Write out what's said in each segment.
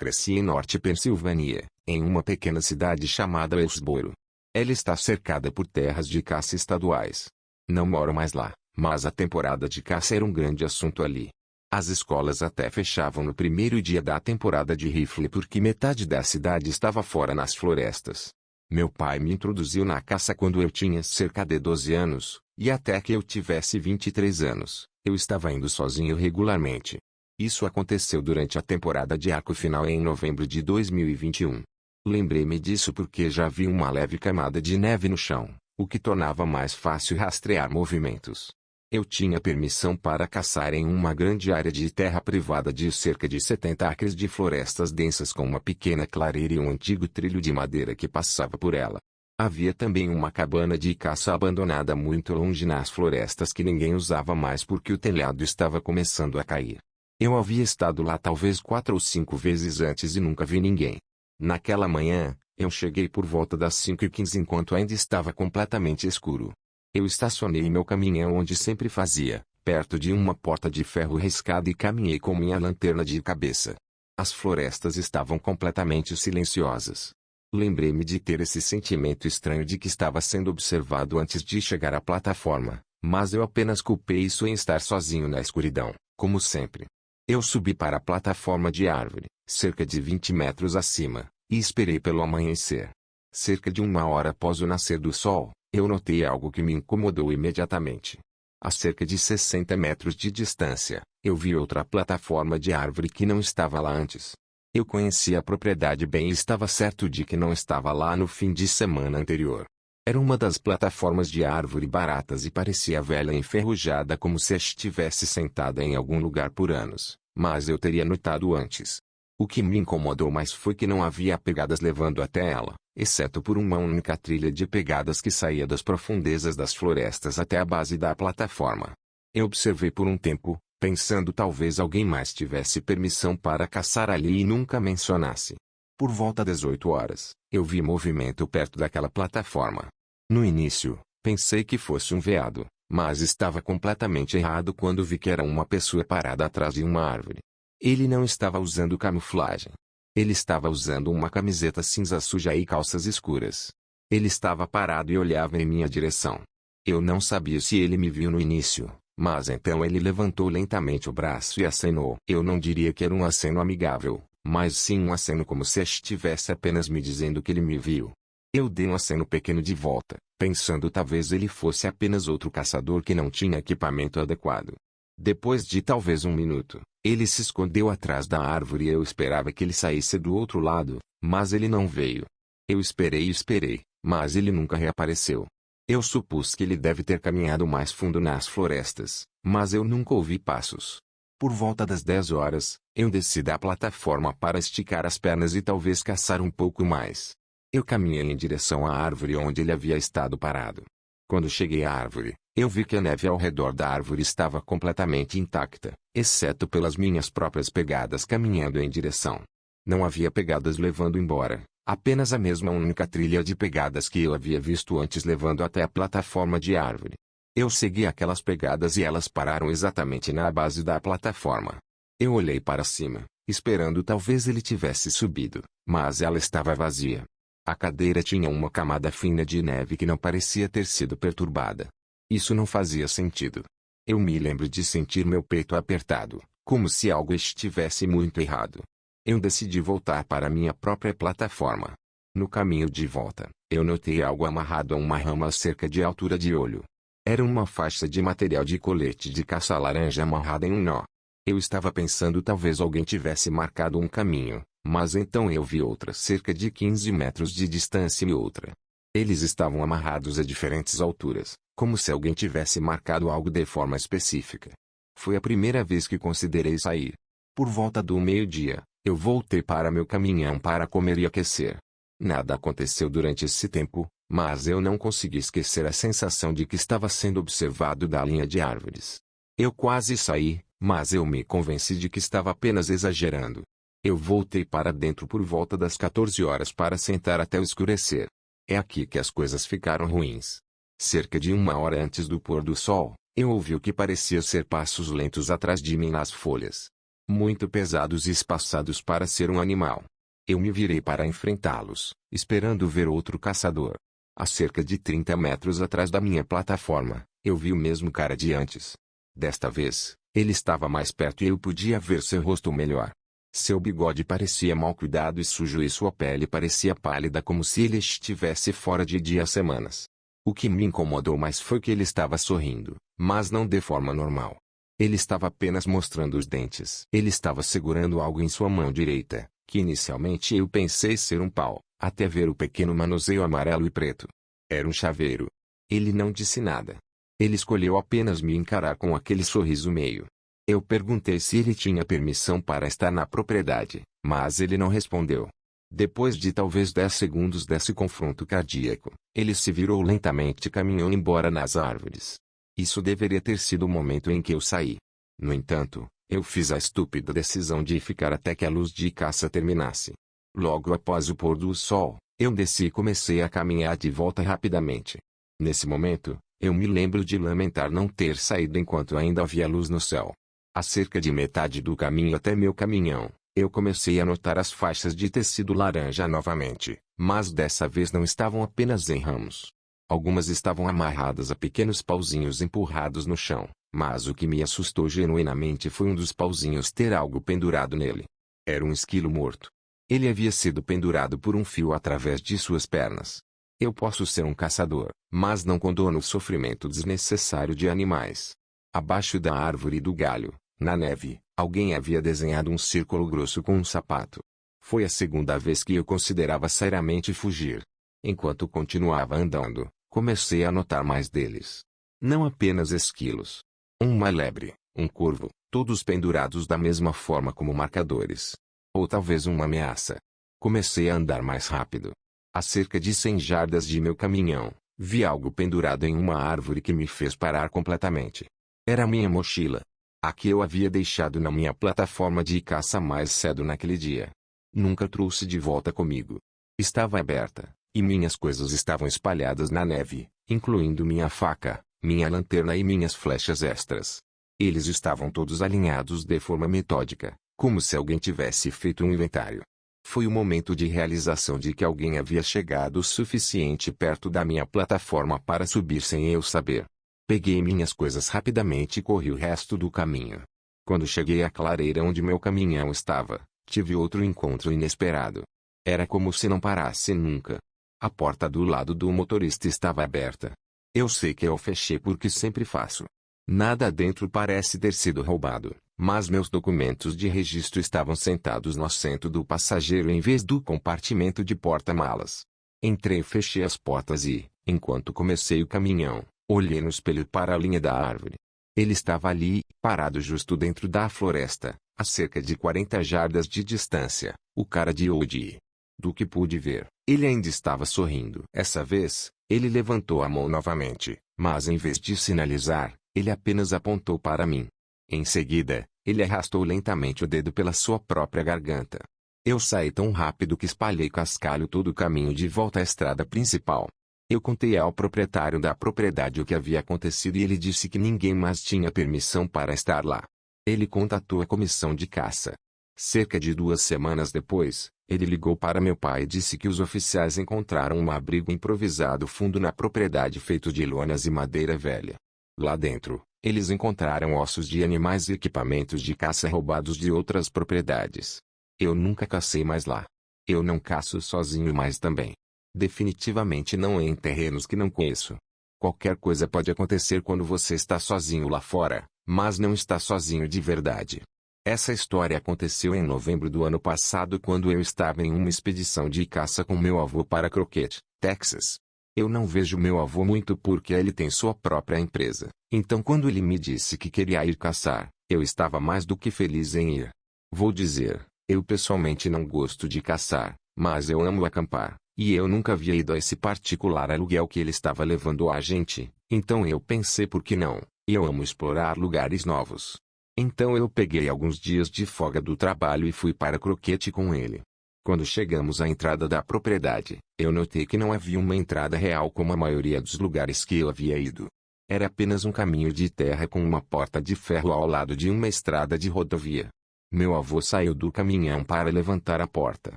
Cresci em Norte Pensilvânia, em uma pequena cidade chamada Westboro. Ela está cercada por terras de caça estaduais. Não moro mais lá, mas a temporada de caça era um grande assunto ali. As escolas até fechavam no primeiro dia da temporada de rifle porque metade da cidade estava fora nas florestas. Meu pai me introduziu na caça quando eu tinha cerca de 12 anos, e até que eu tivesse 23 anos, eu estava indo sozinho regularmente. Isso aconteceu durante a temporada de arco final em novembro de 2021. Lembrei-me disso porque já vi uma leve camada de neve no chão, o que tornava mais fácil rastrear movimentos. Eu tinha permissão para caçar em uma grande área de terra privada de cerca de 70 acres de florestas densas com uma pequena clareira e um antigo trilho de madeira que passava por ela. Havia também uma cabana de caça abandonada muito longe nas florestas que ninguém usava mais porque o telhado estava começando a cair. Eu havia estado lá talvez 4 ou 5 vezes antes e nunca vi ninguém. Naquela manhã, eu cheguei por volta das 5h15 enquanto ainda estava completamente escuro. Eu estacionei meu caminhão onde sempre fazia, perto de uma porta de ferro riscada e caminhei com minha lanterna de cabeça. As florestas estavam completamente silenciosas. Lembrei-me de ter esse sentimento estranho de que estava sendo observado antes de chegar à plataforma, mas eu apenas culpei isso em estar sozinho na escuridão, como sempre. Eu subi para a plataforma de árvore, cerca de 20 metros acima, e esperei pelo amanhecer. Cerca de 1 hora após o nascer do sol, eu notei algo que me incomodou imediatamente. A cerca de 60 metros de distância, eu vi outra plataforma de árvore que não estava lá antes. Eu conhecia a propriedade bem e estava certo de que não estava lá no fim de semana anterior. Era uma das plataformas de árvore baratas e parecia velha e enferrujada como se estivesse sentada em algum lugar por anos, mas eu teria notado antes. O que me incomodou mais foi que não havia pegadas levando até ela, exceto por uma única trilha de pegadas que saía das profundezas das florestas até a base da plataforma. Eu observei por um tempo, pensando talvez alguém mais tivesse permissão para caçar ali e nunca mencionasse. Por volta das 8 horas, eu vi movimento perto daquela plataforma. No início, pensei que fosse um veado, mas estava completamente errado quando vi que era uma pessoa parada atrás de uma árvore. Ele não estava usando camuflagem. Ele estava usando uma camiseta cinza suja e calças escuras. Ele estava parado e olhava em minha direção. Eu não sabia se ele me viu no início, mas então ele levantou lentamente o braço e acenou. Eu não diria que era um aceno amigável, mas sim um aceno como se estivesse apenas me dizendo que ele me viu. Eu dei um aceno pequeno de volta, pensando talvez ele fosse apenas outro caçador que não tinha equipamento adequado. Depois de talvez 1 minuto, ele se escondeu atrás da árvore e eu esperava que ele saísse do outro lado, mas ele não veio. Eu esperei e esperei, mas ele nunca reapareceu. Eu supus que ele deve ter caminhado mais fundo nas florestas, mas eu nunca ouvi passos. Por volta das 10 horas, eu desci da plataforma para esticar as pernas e talvez caçar um pouco mais. Eu caminhei em direção à árvore onde ele havia estado parado. Quando cheguei à árvore, eu vi que a neve ao redor da árvore estava completamente intacta, exceto pelas minhas próprias pegadas caminhando em direção. Não havia pegadas levando embora, apenas a mesma única trilha de pegadas que eu havia visto antes levando até a plataforma de árvore. Eu segui aquelas pegadas e elas pararam exatamente na base da plataforma. Eu olhei para cima, esperando talvez ele tivesse subido, mas ela estava vazia. A cadeira tinha uma camada fina de neve que não parecia ter sido perturbada. Isso não fazia sentido. Eu me lembro de sentir meu peito apertado, como se algo estivesse muito errado. Eu decidi voltar para minha própria plataforma. No caminho de volta, eu notei algo amarrado a uma rama a cerca de altura de olho. Era uma faixa de material de colete de caça laranja amarrada em um nó. Eu estava pensando talvez alguém tivesse marcado um caminho, mas então eu vi outra cerca de 15 metros de distância e outra. Eles estavam amarrados a diferentes alturas, como se alguém tivesse marcado algo de forma específica. Foi a primeira vez que considerei sair. Por volta do meio-dia, eu voltei para meu caminhão para comer e aquecer. Nada aconteceu durante esse tempo, mas eu não consegui esquecer a sensação de que estava sendo observado da linha de árvores. Eu quase saí, mas eu me convenci de que estava apenas exagerando. Eu voltei para dentro por volta das 14 horas para sentar até o escurecer. É aqui que as coisas ficaram ruins. Cerca de 1 hora antes do pôr do sol, eu ouvi o que parecia ser passos lentos atrás de mim nas folhas. muito pesados e espaçados para ser um animal. Eu me virei para enfrentá-los, esperando ver outro caçador. A cerca de 30 metros atrás da minha plataforma, eu vi o mesmo cara de antes. Desta vez, ele estava mais perto e eu podia ver seu rosto melhor. Seu bigode parecia mal cuidado e sujo e sua pele parecia pálida como se ele estivesse fora de dia há semanas. O que me incomodou mais foi que ele estava sorrindo, mas não de forma normal. Ele estava apenas mostrando os dentes. Ele estava segurando algo em sua mão direita, que inicialmente eu pensei ser um pau, até ver o pequeno manuseio amarelo e preto. Era um chaveiro. Ele não disse nada. Ele escolheu apenas me encarar com aquele sorriso meio. Eu perguntei se ele tinha permissão para estar na propriedade, mas ele não respondeu. Depois de talvez 10 segundos desse confronto cardíaco, ele se virou lentamente e caminhou embora nas árvores. Isso deveria ter sido o momento em que eu saí. No entanto, eu fiz a estúpida decisão de ficar até que a luz de caça terminasse. Logo após o pôr do sol, eu desci e comecei a caminhar de volta rapidamente. Nesse momento, eu me lembro de lamentar não ter saído enquanto ainda havia luz no céu. A cerca de metade do caminho até meu caminhão, eu comecei a notar as faixas de tecido laranja novamente, mas dessa vez não estavam apenas em ramos. Algumas estavam amarradas a pequenos pauzinhos empurrados no chão, mas o que me assustou genuinamente foi um dos pauzinhos ter algo pendurado nele. Era um esquilo morto. Ele havia sido pendurado por um fio através de suas pernas. Eu posso ser um caçador, mas não condono o sofrimento desnecessário de animais. Abaixo da árvore do galho, na neve, alguém havia desenhado um círculo grosso com um sapato. Foi a segunda vez que eu considerava seriamente fugir. Enquanto continuava andando, comecei a notar mais deles. Não apenas esquilos. Uma lebre, um corvo, todos pendurados da mesma forma como marcadores. Ou talvez uma ameaça. Comecei a andar mais rápido. A cerca de 100 jardas de meu caminhão, vi algo pendurado em uma árvore que me fez parar completamente. Era minha mochila. A que eu havia deixado na minha plataforma de caça mais cedo naquele dia. Nunca trouxe de volta comigo. Estava aberta, e minhas coisas estavam espalhadas na neve, incluindo minha faca, minha lanterna e minhas flechas extras. Eles estavam todos alinhados de forma metódica, como se alguém tivesse feito um inventário. Foi o momento de realização de que alguém havia chegado o suficiente perto da minha plataforma para subir sem eu saber. Peguei minhas coisas rapidamente e corri o resto do caminho. Quando cheguei à clareira onde meu caminhão estava, tive outro encontro inesperado. Era como se não parasse nunca. A porta do lado do motorista estava aberta. Eu sei que eu fechei porque sempre faço. Nada dentro parece ter sido roubado, mas meus documentos de registro estavam sentados no assento do passageiro em vez do compartimento de porta-malas. Entrei e fechei as portas e, enquanto comecei o caminhão, olhei no espelho para a linha da árvore. Ele estava ali, parado justo dentro da floresta, a cerca de 40 jardas de distância, o cara de hoje. Do que pude ver, ele ainda estava sorrindo. Essa vez, ele levantou a mão novamente, mas em vez de sinalizar, ele apenas apontou para mim. Em seguida, ele arrastou lentamente o dedo pela sua própria garganta. Eu saí tão rápido que espalhei cascalho todo o caminho de volta à estrada principal. Eu contei ao proprietário da propriedade o que havia acontecido e ele disse que ninguém mais tinha permissão para estar lá. Ele contatou a comissão de caça. Cerca de 2 semanas depois, ele ligou para meu pai e disse que os oficiais encontraram um abrigo improvisado fundo na propriedade feito de lonas e madeira velha. Lá dentro, eles encontraram ossos de animais e equipamentos de caça roubados de outras propriedades. Eu nunca cacei mais lá. Eu não caço sozinho mais também. Definitivamente não em terrenos que não conheço. Qualquer coisa pode acontecer quando você está sozinho lá fora, mas não está sozinho de verdade. Essa história aconteceu em novembro do ano passado quando eu estava em uma expedição de caça com meu avô para Crockett, Texas. Eu não vejo meu avô muito porque ele tem sua própria empresa, então quando ele me disse que queria ir caçar, eu estava mais do que feliz em ir. Vou dizer, eu pessoalmente não gosto de caçar, mas eu amo acampar, e eu nunca havia ido a esse particular aluguel que ele estava levando a gente, então eu pensei por que não, e eu amo explorar lugares novos. Então eu peguei alguns dias de folga do trabalho e fui para Crockett com ele. Quando chegamos à entrada da propriedade, eu notei que não havia uma entrada real como a maioria dos lugares que eu havia ido. Era apenas um caminho de terra com uma porta de ferro ao lado de uma estrada de rodovia. Meu avô saiu do caminhão para levantar a porta,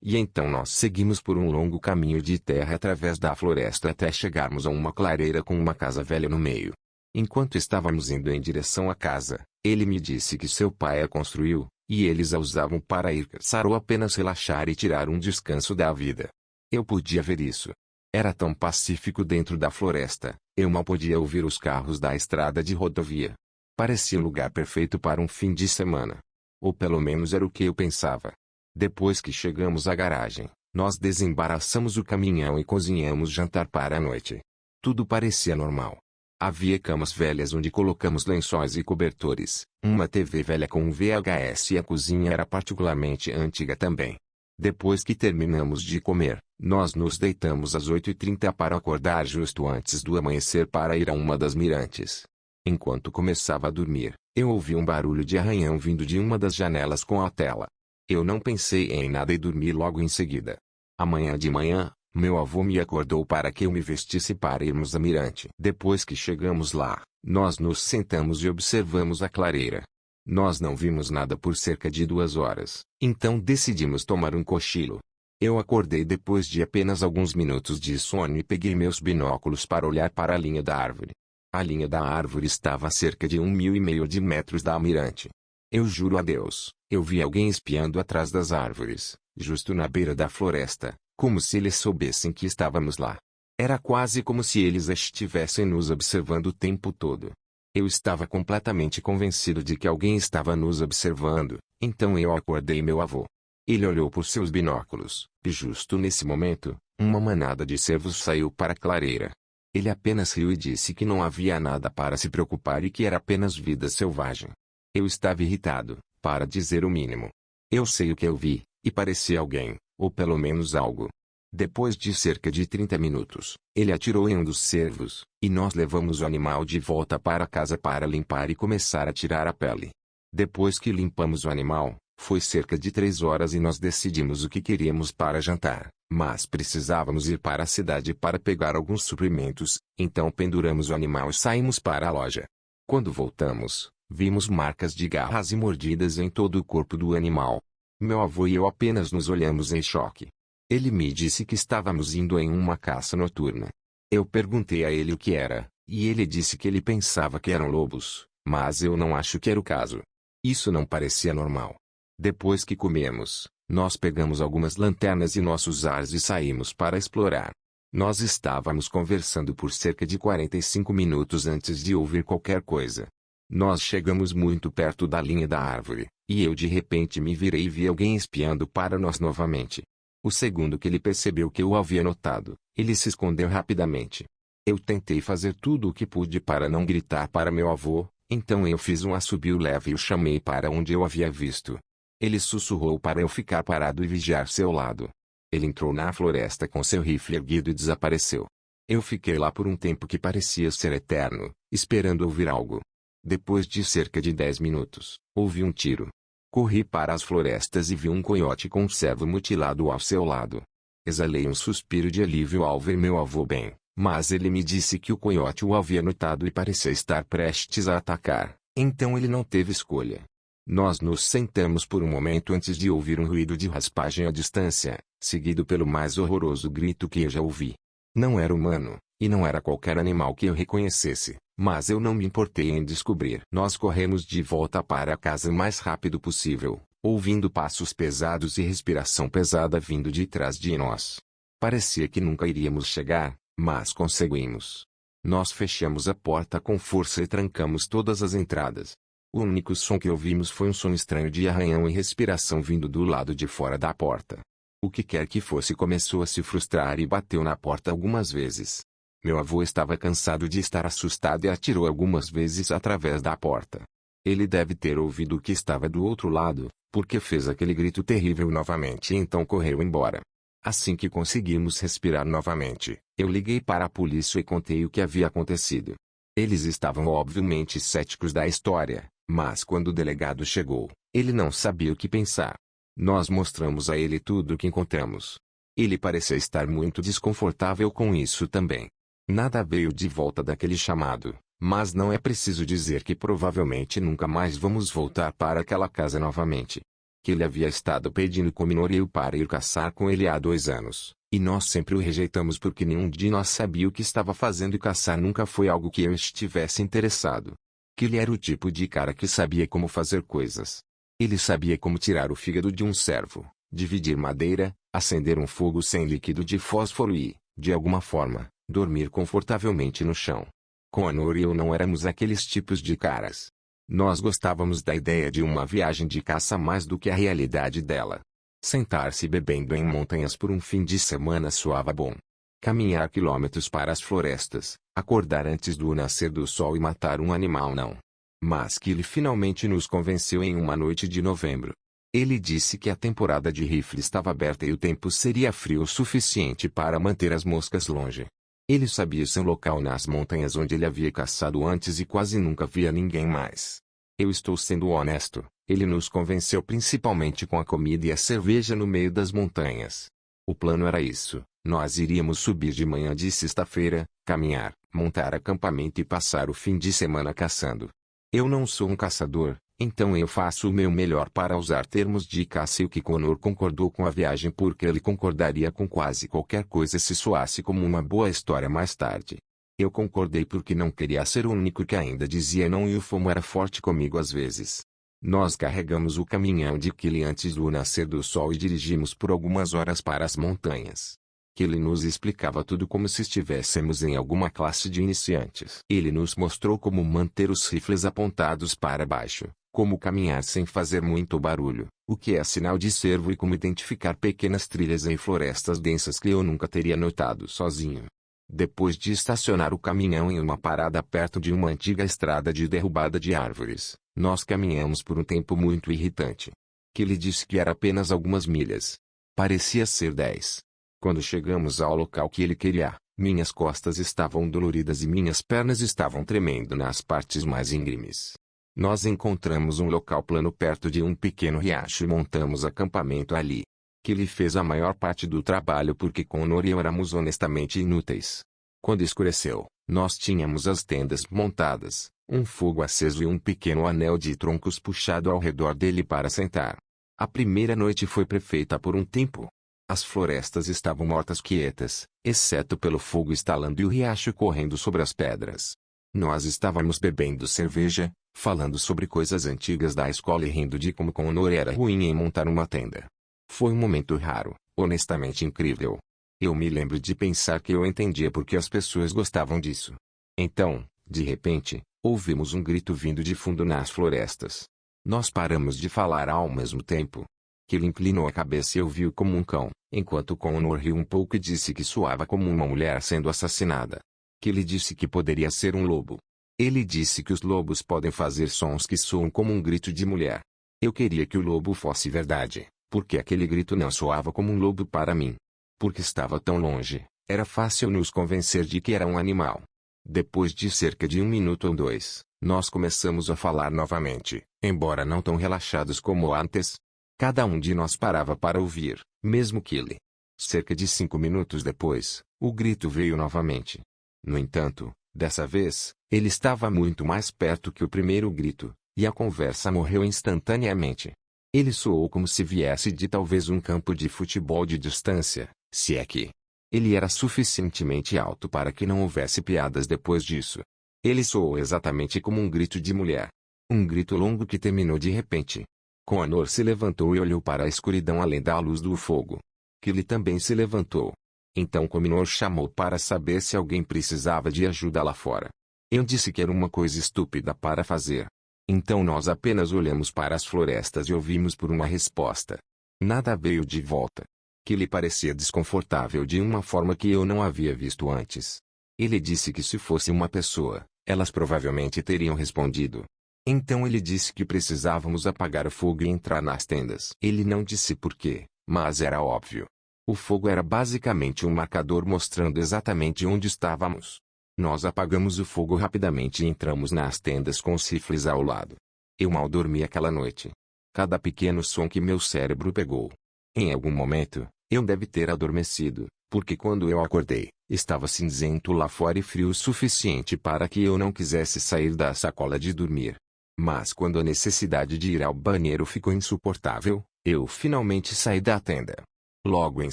e então nós seguimos por um longo caminho de terra através da floresta até chegarmos a uma clareira com uma casa velha no meio. Enquanto estávamos indo em direção à casa, ele me disse que seu pai a construiu, e eles a usavam para ir caçar ou apenas relaxar e tirar um descanso da vida. Eu podia ver isso. Era tão pacífico dentro da floresta, eu mal podia ouvir os carros da estrada de rodovia. Parecia o lugar perfeito para um fim de semana. Ou pelo menos era o que eu pensava. Depois que chegamos à garagem, nós desembaraçamos o caminhão e cozinhamos jantar para a noite. Tudo parecia normal. Havia camas velhas onde colocamos lençóis e cobertores, uma TV velha com um VHS e a cozinha era particularmente antiga também. Depois que terminamos de comer, nós nos deitamos às 8h30 para acordar justo antes do amanhecer para ir a uma das mirantes. Enquanto começava a dormir, eu ouvi um barulho de arranhão vindo de uma das janelas com a tela. Eu não pensei em nada e dormi logo em seguida. Amanhã de manhã, meu avô me acordou para que eu me vestisse para irmos à mirante. Depois que chegamos lá, nós nos sentamos e observamos a clareira. Nós não vimos nada por cerca de 2 horas, então decidimos tomar um cochilo. Eu acordei depois de apenas alguns minutos de sono e peguei meus binóculos para olhar para a linha da árvore. A linha da árvore estava a cerca de 1,5 metros da mirante. Eu juro a Deus, eu vi alguém espiando atrás das árvores, justo na beira da floresta, como se eles soubessem que estávamos lá. Era quase como se eles estivessem nos observando o tempo todo. Eu estava completamente convencido de que alguém estava nos observando, então eu acordei meu avô. Ele olhou por seus binóculos, e justo nesse momento, uma manada de cervos saiu para a clareira. Ele apenas riu e disse que não havia nada para se preocupar e que era apenas vida selvagem. Eu estava irritado, para dizer o mínimo. Eu sei o que eu vi, e parecia alguém, ou pelo menos algo. Depois de cerca de 30 minutos, ele atirou em um dos cervos, e nós levamos o animal de volta para casa para limpar e começar a tirar a pele. Depois que limpamos o animal, foi cerca de 3 horas e nós decidimos o que queríamos para jantar, mas precisávamos ir para a cidade para pegar alguns suprimentos, então penduramos o animal e saímos para a loja. Quando voltamos, vimos marcas de garras e mordidas em todo o corpo do animal. Meu avô e eu apenas nos olhamos em choque. Ele me disse que estávamos indo em uma caça noturna. Eu perguntei a ele o que era, e ele disse que ele pensava que eram lobos, mas eu não acho que era o caso. Isso não parecia normal. Depois que comemos, nós pegamos algumas lanternas e nossos ares e saímos para explorar. Nós estávamos conversando por cerca de 45 minutos antes de ouvir qualquer coisa. Nós chegamos muito perto da linha da árvore, e eu de repente me virei e vi alguém espiando para nós novamente. O segundo que ele percebeu que eu havia notado, ele se escondeu rapidamente. Eu tentei fazer tudo o que pude para não gritar para meu avô, então eu fiz um assobio leve e o chamei para onde eu havia visto. Ele sussurrou para eu ficar parado e vigiar seu lado. Ele entrou na floresta com seu rifle erguido e desapareceu. Eu fiquei lá por um tempo que parecia ser eterno, esperando ouvir algo. Depois de cerca de 10 minutos, ouvi um tiro. Corri para as florestas e vi um coiote com um cervo mutilado ao seu lado. Exalei um suspiro de alívio ao ver meu avô bem, mas ele me disse que o coiote o havia notado e parecia estar prestes a atacar, então ele não teve escolha. Nós nos sentamos por um momento antes de ouvir um ruído de raspagem à distância, seguido pelo mais horroroso grito que eu já ouvi. Não era humano, e não era qualquer animal que eu reconhecesse, mas eu não me importei em descobrir. Nós corremos de volta para a casa o mais rápido possível, ouvindo passos pesados e respiração pesada vindo de trás de nós. Parecia que nunca iríamos chegar, mas conseguimos. Nós fechamos a porta com força e trancamos todas as entradas. O único som que ouvimos foi um som estranho de arranhão e respiração vindo do lado de fora da porta. O que quer que fosse começou a se frustrar e bateu na porta algumas vezes. Meu avô estava cansado de estar assustado e atirou algumas vezes através da porta. Ele deve ter ouvido o que estava do outro lado, porque fez aquele grito terrível novamente e então correu embora. Assim que conseguimos respirar novamente, eu liguei para a polícia e contei o que havia acontecido. Eles estavam obviamente céticos da história, mas quando o delegado chegou, ele não sabia o que pensar. Nós mostramos a ele tudo o que encontramos. Ele parecia estar muito desconfortável com isso também. Nada veio de volta daquele chamado, Mas não é preciso dizer que provavelmente nunca mais vamos voltar para aquela casa novamente. Que ele havia estado pedindo Kominor e eu para ir caçar com ele há 2 anos, e nós sempre o rejeitamos porque nenhum de nós sabia o que estava fazendo e caçar nunca foi algo que eu estivesse interessado. Que ele era o tipo de cara que sabia como fazer coisas. Ele sabia como tirar o fígado de um cervo, dividir madeira, acender um fogo sem líquido de fósforo e, de alguma forma, dormir confortavelmente no chão. Connor e eu não éramos aqueles tipos de caras. Nós gostávamos da ideia de uma viagem de caça mais do que a realidade dela. Sentar-se bebendo em montanhas por um fim de semana soava bom. Caminhar quilômetros para as florestas, acordar antes do nascer do sol e matar um animal não. Mas que ele finalmente nos convenceu em uma noite de novembro. Ele disse que a temporada de rifle estava aberta e o tempo seria frio o suficiente para manter as moscas longe. Ele sabia seu local nas montanhas onde ele havia caçado antes e quase nunca via ninguém mais. Eu estou sendo honesto, ele nos convenceu principalmente com a comida e a cerveja no meio das montanhas. O plano era isso, nós iríamos subir de manhã de sexta-feira, caminhar, montar acampamento e passar o fim de semana caçando. Eu não sou um caçador, então eu faço o meu melhor para usar termos de caça e o que Connor concordou com a viagem porque ele concordaria com quase qualquer coisa se soasse como uma boa história mais tarde. Eu concordei porque não queria ser o único que ainda dizia não e o FOMO era forte comigo às vezes. Nós carregamos o caminhão de Kelly antes do nascer do sol e dirigimos por algumas horas para as montanhas. Kelly nos explicava tudo como se estivéssemos em alguma classe de iniciantes. Ele nos mostrou como manter os rifles apontados para baixo, como caminhar sem fazer muito barulho, o que é sinal de cervo e como identificar pequenas trilhas em florestas densas que eu nunca teria notado sozinho. Depois de estacionar o caminhão em uma parada perto de uma antiga estrada de derrubada de árvores, nós caminhamos por um tempo muito irritante. Kelly disse que era apenas algumas milhas. Parecia ser 10. Quando chegamos ao local que ele queria, minhas costas estavam doloridas e minhas pernas estavam tremendo nas partes mais íngremes. Nós encontramos um local plano perto de um pequeno riacho e montamos acampamento ali. Kelly fez a maior parte do trabalho porque Connor e eu éramos honestamente inúteis. Quando escureceu, nós tínhamos as tendas montadas, um fogo aceso e um pequeno anel de troncos puxado ao redor dele para sentar. A primeira noite foi perfeita por um tempo. As florestas estavam mortas quietas, exceto pelo fogo estalando e o riacho correndo sobre as pedras. Nós estávamos bebendo cerveja, falando sobre coisas antigas da escola e rindo de como Connor era ruim em montar uma tenda. Foi um momento raro, honestamente incrível. Eu me lembro de pensar que eu entendia por que as pessoas gostavam disso. Então, de repente, ouvimos um grito vindo de fundo nas florestas. Nós paramos de falar ao mesmo tempo. Que ele inclinou a cabeça e ouviu como um cão, enquanto Connor riu um pouco e disse que soava como uma mulher sendo assassinada. Que ele disse que poderia ser um lobo. Ele disse que os lobos podem fazer sons que soam como um grito de mulher. Eu queria que o lobo fosse verdade, porque aquele grito não soava como um lobo para mim. Porque estava tão longe, era fácil nos convencer de que era um animal. Depois de cerca de 1 minuto ou 2, nós começamos a falar novamente, embora não tão relaxados como antes. Cada um de nós parava para ouvir, mesmo Kelly. Cerca de 5 minutos depois, o grito veio novamente. No entanto, dessa vez, ele estava muito mais perto que o primeiro grito, e a conversa morreu instantaneamente. Ele soou como se viesse de talvez um campo de futebol de distância, se é que. Ele era suficientemente alto para que não houvesse piadas depois disso. Ele soou exatamente como um grito de mulher. Um grito longo que terminou de repente. Connor se levantou e olhou para a escuridão além da luz do fogo. Kelly também se levantou. Então Connor chamou para saber se alguém precisava de ajuda lá fora. Eu disse que era uma coisa estúpida para fazer. Então nós apenas olhamos para as florestas e ouvimos por uma resposta. Nada veio de volta. Kelly parecia desconfortável de uma forma que eu não havia visto antes. Ele disse que se fosse uma pessoa, elas provavelmente teriam respondido. Então ele disse que precisávamos apagar o fogo e entrar nas tendas. Ele não disse por quê, mas era óbvio. O fogo era basicamente um marcador mostrando exatamente onde estávamos. Nós apagamos o fogo rapidamente e entramos nas tendas com os rifles ao lado. Eu mal dormi aquela noite. Cada pequeno som que meu cérebro pegou. Em algum momento, eu deve ter adormecido, porque quando eu acordei, estava cinzento lá fora e frio o suficiente para que eu não quisesse sair da sacola de dormir. Mas quando a necessidade de ir ao banheiro ficou insuportável, eu finalmente saí da tenda. Logo em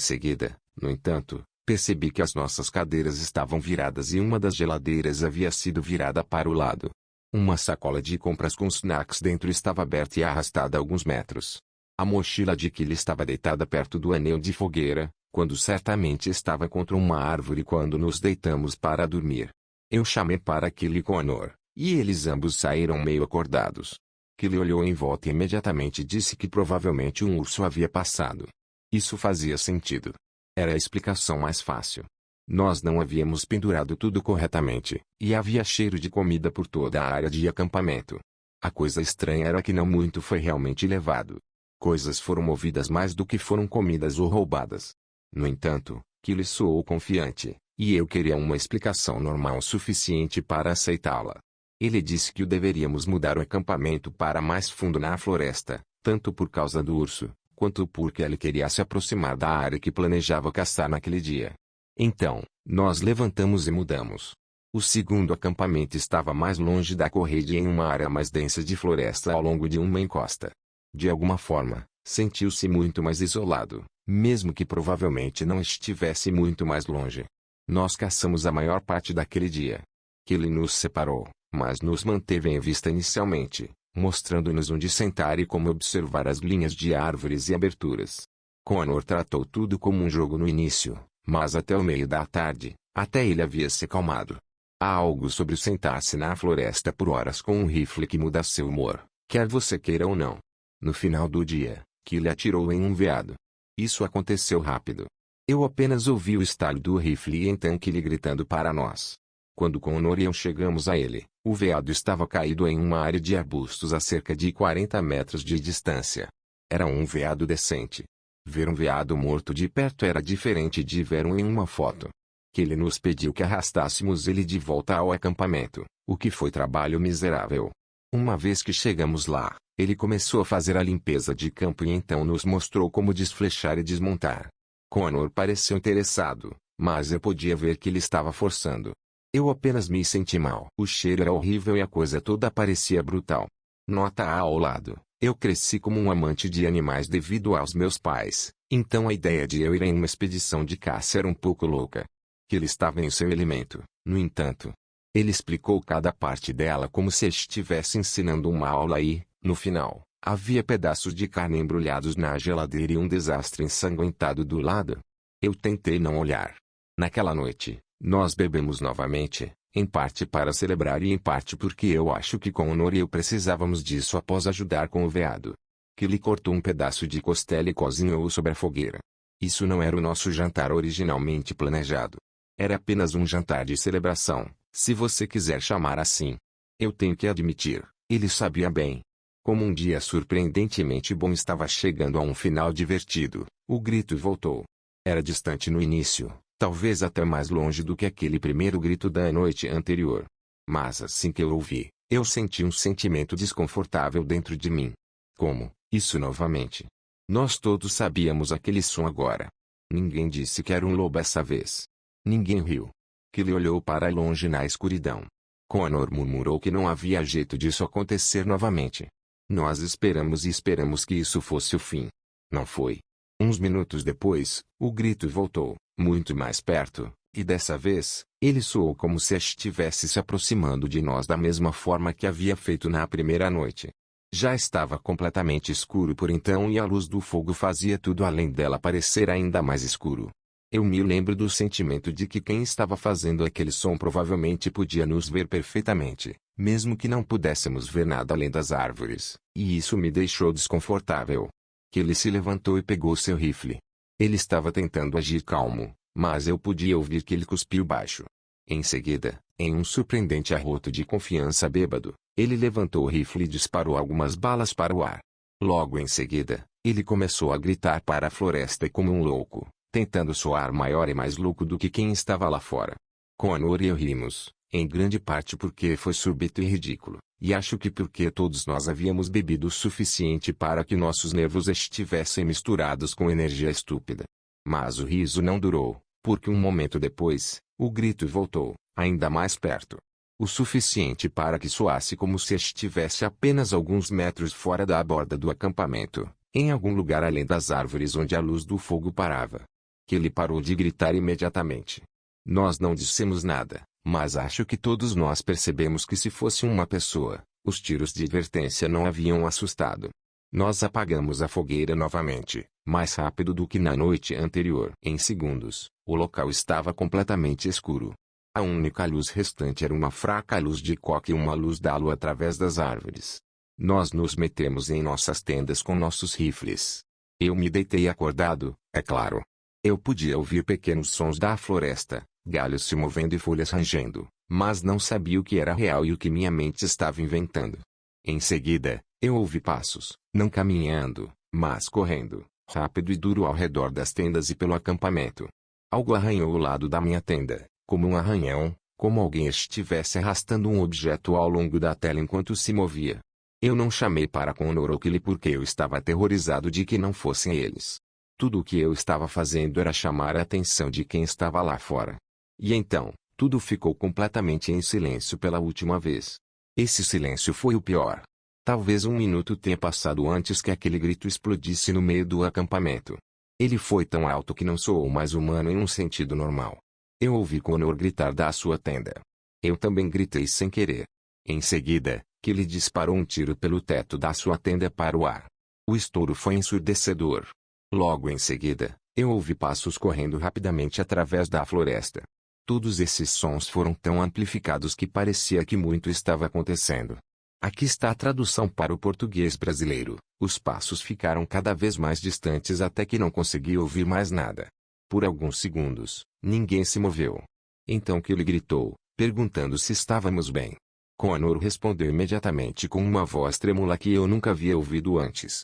seguida, no entanto, percebi que as nossas cadeiras estavam viradas e uma das geladeiras havia sido virada para o lado. Uma sacola de compras com snacks dentro estava aberta e arrastada alguns metros. A mochila de Killy estava deitada perto do anel de fogueira, quando certamente estava contra uma árvore quando nos deitamos para dormir. Eu chamei para Killy e Connor, e eles ambos saíram meio acordados. Killy olhou em volta e imediatamente disse que provavelmente um urso havia passado. Isso fazia sentido. Era a explicação mais fácil. Nós não havíamos pendurado tudo corretamente, e havia cheiro de comida por toda a área de acampamento. A coisa estranha era que não muito foi realmente levado. Coisas foram movidas mais do que foram comidas ou roubadas. No entanto, Killy soou confiante, e eu queria uma explicação normal o suficiente para aceitá-la. Ele disse que deveríamos mudar o acampamento para mais fundo na floresta, tanto por causa do urso, quanto porque ele queria se aproximar da área que planejava caçar naquele dia. Então, nós levantamos e mudamos. O segundo acampamento estava mais longe da corrida e em uma área mais densa de floresta ao longo de uma encosta. De alguma forma, sentiu-se muito mais isolado, mesmo que provavelmente não estivesse muito mais longe. Nós caçamos a maior parte daquele dia. Killy nos separou, mas nos manteve em vista inicialmente, mostrando-nos onde sentar e como observar as linhas de árvores e aberturas. Connor tratou tudo como um jogo no início, mas até o meio da tarde, até ele havia se acalmado. Há algo sobre sentar-se na floresta por horas com um rifle que muda seu humor, quer você queira ou não. No final do dia, Killy atirou em um veado. Isso aconteceu rápido. Eu apenas ouvi o estalo do rifle e então Killy gritando para nós. Quando Connor e eu chegamos a ele, o veado estava caído em uma área de arbustos a cerca de 40 metros de distância. Era um veado decente. Ver um veado morto de perto era diferente de ver um em uma foto. Killy nos pediu que arrastássemos ele de volta ao acampamento, o que foi trabalho miserável. Uma vez que chegamos lá, ele começou a fazer a limpeza de campo e então nos mostrou como desflechar e desmontar. Connor pareceu interessado, mas eu podia ver que ele estava forçando. Eu apenas me senti mal. O cheiro era horrível e a coisa toda parecia brutal. Nota A ao lado. Eu cresci como um amante de animais devido aos meus pais, então a ideia de eu ir em uma expedição de caça era um pouco louca. Killy estava em seu elemento, no entanto. Ele explicou cada parte dela como se estivesse ensinando uma aula e, no final, havia pedaços de carne embrulhados na geladeira e um desastre ensanguentado do lado. Eu tentei não olhar. Naquela noite, nós bebemos novamente, em parte para celebrar e em parte porque eu acho que Connor e eu precisávamos disso após ajudar com o veado. Killy cortou um pedaço de costela e cozinhou sobre a fogueira. Isso não era o nosso jantar originalmente planejado. Era apenas um jantar de celebração, se você quiser chamar assim. Eu tenho que admitir, ele sabia bem. Como um dia surpreendentemente bom estava chegando a um final divertido, o grito voltou. Era distante no início, talvez até mais longe do que aquele primeiro grito da noite anterior. Mas assim que eu ouvi, eu senti um sentimento desconfortável dentro de mim. Como, isso novamente? Nós todos sabíamos aquele som agora. Ninguém disse que era um lobo essa vez. Ninguém riu. Killy olhou para longe na escuridão. Connor murmurou que não havia jeito disso acontecer novamente. Nós esperamos e esperamos que isso fosse o fim. Não foi. Uns minutos depois, o grito voltou, muito mais perto, e dessa vez, ele soou como se estivesse se aproximando de nós da mesma forma que havia feito na primeira noite. Já estava completamente escuro por então e a luz do fogo fazia tudo além dela parecer ainda mais escuro. Eu me lembro do sentimento de que quem estava fazendo aquele som provavelmente podia nos ver perfeitamente, mesmo que não pudéssemos ver nada além das árvores, e isso me deixou desconfortável. Killy se levantou e pegou seu rifle. Ele estava tentando agir calmo, mas eu podia ouvir que ele cuspiu baixo. Em seguida, em um surpreendente arroto de confiança bêbado, ele levantou o rifle e disparou algumas balas para o ar. Logo em seguida, ele começou a gritar para a floresta como um louco, tentando soar maior e mais louco do que quem estava lá fora. Connor e eu rimos, em grande parte porque foi súbito e ridículo, e acho que porque todos nós havíamos bebido o suficiente para que nossos nervos estivessem misturados com energia estúpida. Mas o riso não durou, Porque um momento depois, o grito voltou, ainda mais perto. O suficiente para que soasse como se estivesse apenas alguns metros fora da borda do acampamento, em algum lugar além das árvores onde a luz do fogo parava. Que ele parou de gritar imediatamente. Nós não dissemos nada, mas acho que todos nós percebemos que se fosse uma pessoa, os tiros de advertência não haviam assustado. Nós apagamos a fogueira novamente, mais rápido do que na noite anterior. Em segundos, o local estava completamente escuro. A única luz restante era uma fraca luz de coque e uma luz da lua através das árvores. Nós nos metemos em nossas tendas com nossos rifles. Eu me deitei acordado, é claro. Eu podia ouvir pequenos sons da floresta, galhos se movendo e folhas rangendo, mas não sabia o que era real e o que minha mente estava inventando. Em seguida, eu ouvi passos, não caminhando, mas correndo, rápido e duro ao redor das tendas e pelo acampamento. Algo arranhou o lado da minha tenda, como um arranhão, como alguém estivesse arrastando um objeto ao longo da tela enquanto se movia. Eu não chamei para Connor ou Kelly porque eu estava aterrorizado de que não fossem eles. Tudo o que eu estava fazendo era chamar a atenção de quem estava lá fora. E então, tudo ficou completamente em silêncio pela última vez. Esse silêncio foi o pior. Talvez um minuto tenha passado antes que aquele grito explodisse no meio do acampamento. Ele foi tão alto que não soou mais humano em um sentido normal. Eu ouvi Connor gritar da sua tenda. Eu também gritei sem querer. Em seguida, Kelly disparou um tiro pelo teto da sua tenda para o ar. O estouro foi ensurdecedor. Logo em seguida, eu ouvi passos correndo rapidamente através da floresta. Todos esses sons foram tão amplificados que parecia que muito estava acontecendo. Aqui está a tradução para o português brasileiro. Os passos ficaram cada vez mais distantes até que não consegui ouvir mais nada. Por alguns segundos, ninguém se moveu. Então Kelly gritou, perguntando se estávamos bem. Connor respondeu imediatamente com uma voz trêmula que eu nunca havia ouvido antes.